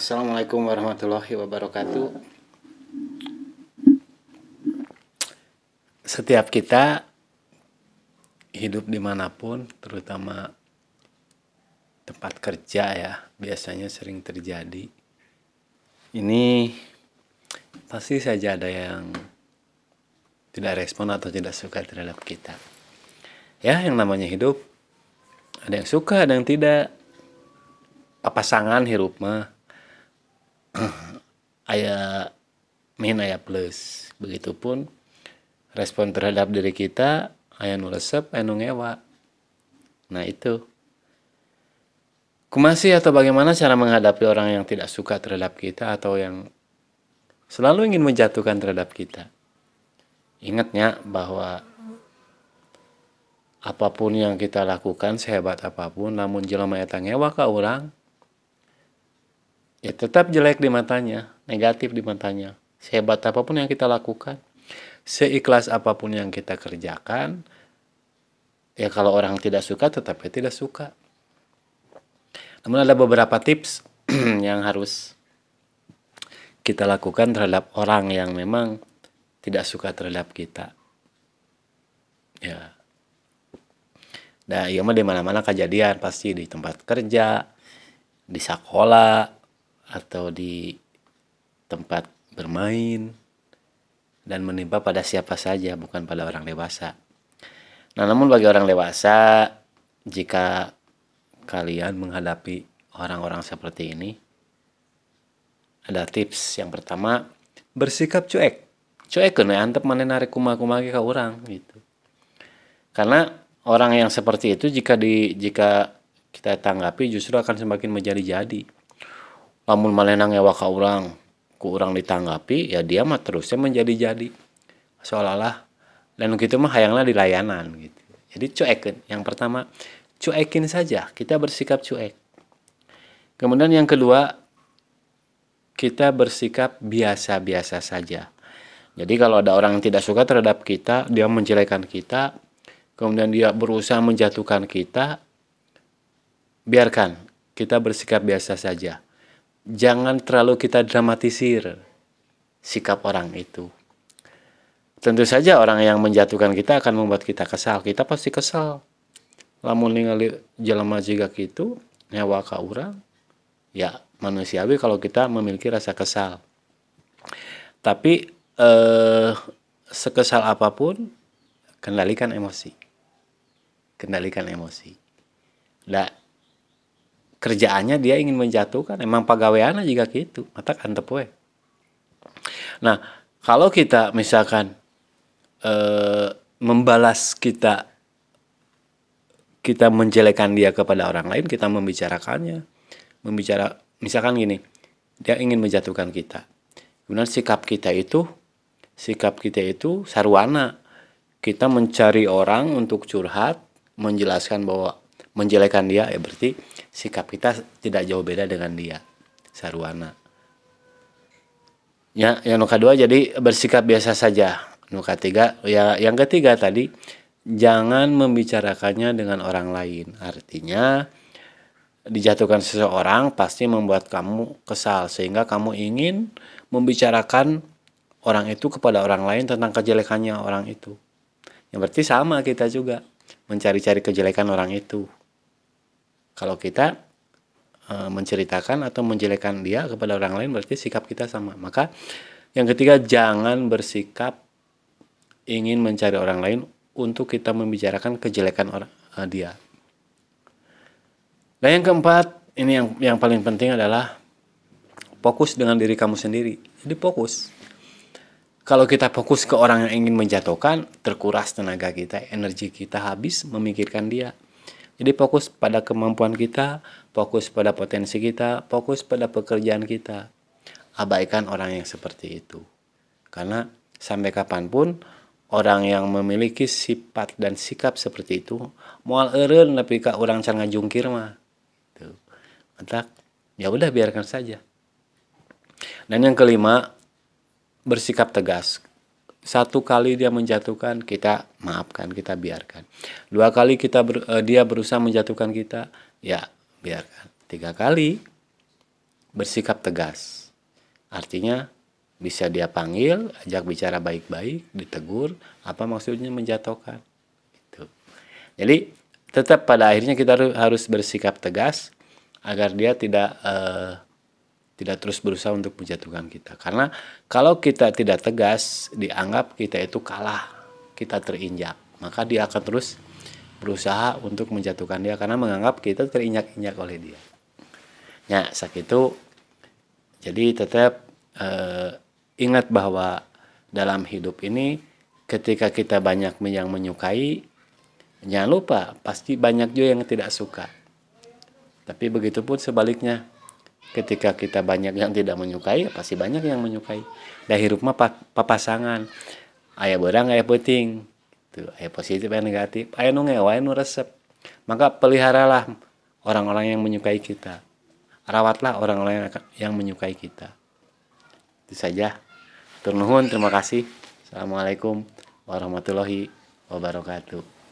Assalamualaikum warahmatullahi wabarakatuh. Setiap kita hidup dimanapun, terutama tempat kerja ya, biasanya sering terjadi. Ini pasti saja ada yang tidak respon atau tidak suka terhadap kita. Ya, yang namanya hidup, ada yang suka, ada yang tidak. Papasangan hirup mah aya min aya plus. Begitupun respon terhadap diri kita aya nu resep, aya nu ngewa. Nah, itu. Kumasi atau bagaimana cara menghadapi orang yang tidak suka terhadap kita atau yang selalu ingin menjatuhkan terhadap kita. Ingatnya bahwa apapun yang kita lakukan, sehebat apapun, namun jelema eta ngewa ka urang, ya tetap jelek di matanya, negatif di matanya. Sehebat apapun yang kita lakukan, seikhlas apapun yang kita kerjakan, ya kalau orang tidak suka, tetap tidak suka. Namun ada beberapa tips yang harus kita lakukan terhadap orang yang memang tidak suka terhadap kita. Ya. Nah, iya mah di mana-mana kejadian, pasti di tempat kerja, di sekolah, atau di tempat bermain, dan menimpa pada siapa saja, bukan pada orang dewasa. Nah, namun bagi orang dewasa, jika kalian menghadapi orang-orang seperti ini, ada tips. Yang pertama, bersikap cuek. Cuek kena antep maneh narek kumaha-kumaha ke orang gitu. Karena orang yang seperti itu jika kita tanggapi justru akan semakin menjadi-jadi. Lamun manehna ngewa ka urang, ku urang ditanggapi, ya dia mah terusnya menjadi-jadi. Seolah-olah dan kitu mah hayangna dilayanan gitu. Jadi cuekeun. Yang pertama, cuekin saja, kita bersikap cuek. Kemudian yang kedua, kita bersikap biasa-biasa saja. Jadi kalau ada orang yang tidak suka terhadap kita, dia menjelekan kita, kemudian dia berusaha menjatuhkan kita, biarkan, kita bersikap biasa saja. Jangan terlalu kita dramatisir sikap orang itu. Tentu saja orang yang menjatuhkan kita akan membuat kita kesal. Kita pasti kesal. Lamun ningali jelema jiga kitu nyawa ka urang, ya manusiawi kalau kita memiliki rasa kesal. Tapi sekesal apapun, kendalikan emosi. Kendalikan emosi. Nah, kerjaannya dia ingin menjatuhkan, emang pagaweana juga gitu, mata antep we. Nah, kalau kita misalkan membalas kita menjelekan dia kepada orang lain, kita membicarakannya. Misalkan gini, dia ingin menjatuhkan kita. Kemudian sikap kita itu sarwana. Kita mencari orang untuk curhat, menjelaskan bahwa menjelekan dia, ya berarti sikap kita tidak jauh beda dengan dia. Sarwana. Ya, yang kedua jadi bersikap biasa saja. Yang ketiga tadi, jangan membicarakannya dengan orang lain. Artinya, dijatuhkan seseorang pasti membuat kamu kesal. Sehingga kamu ingin membicarakan orang itu kepada orang lain tentang kejelekannya orang itu. Yang berarti sama kita juga. Mencari-cari kejelekan orang itu. Kalau kita menceritakan atau menjelekan dia kepada orang lain, berarti sikap kita sama. Maka yang ketiga, jangan bersikap ingin mencari orang lain untuk kita membicarakan kejelekan dia. Dan yang keempat, ini yang paling penting adalah fokus dengan diri kamu sendiri. Jadi fokus. Kalau kita fokus ke orang yang ingin menjatuhkan, terkuras tenaga kita, energi kita habis memikirkan dia. Jadi fokus pada kemampuan kita, fokus pada potensi kita, fokus pada pekerjaan kita. Abaikan orang yang seperti itu. Karena sampai kapanpun, orang yang memiliki sifat dan sikap seperti itu moal eureun tapi ka urang can ngajungkir mah. Tuh. Maka ya udah biarkan saja. Dan yang kelima, bersikap tegas. Satu kali dia menjatuhkan, kita maafkan, kita biarkan. Dua kali dia berusaha menjatuhkan kita, ya biarkan. 3 kali bersikap tegas. Artinya bisa dia panggil, ajak bicara baik-baik, ditegur, apa maksudnya menjatuhkan. Gitu. Jadi tetap pada akhirnya kita harus bersikap tegas agar dia tidak terus berusaha untuk menjatuhkan kita. Karena kalau kita tidak tegas, dianggap kita itu kalah, kita terinjak. Maka dia akan terus berusaha untuk menjatuhkan dia karena menganggap kita terinjak-injak oleh dia. Ya, sakitu. Jadi tetap ingat bahwa dalam hidup ini ketika kita banyak yang menyukai, jangan lupa pasti banyak juga yang tidak suka. Tapi begitu pun sebaliknya, ketika kita banyak yang tidak menyukai, pasti banyak yang menyukai. Dan hidup mah papasangan, aya beurang aya peuting, tuh aya positif aya negatif, aya nu ngewa aya nu resep. Maka peliharalah orang-orang yang menyukai kita, rawatlah orang-orang yang menyukai kita. Itu saja. Tur nuhun, terima kasih. Assalamualaikum warahmatullahi wabarakatuh.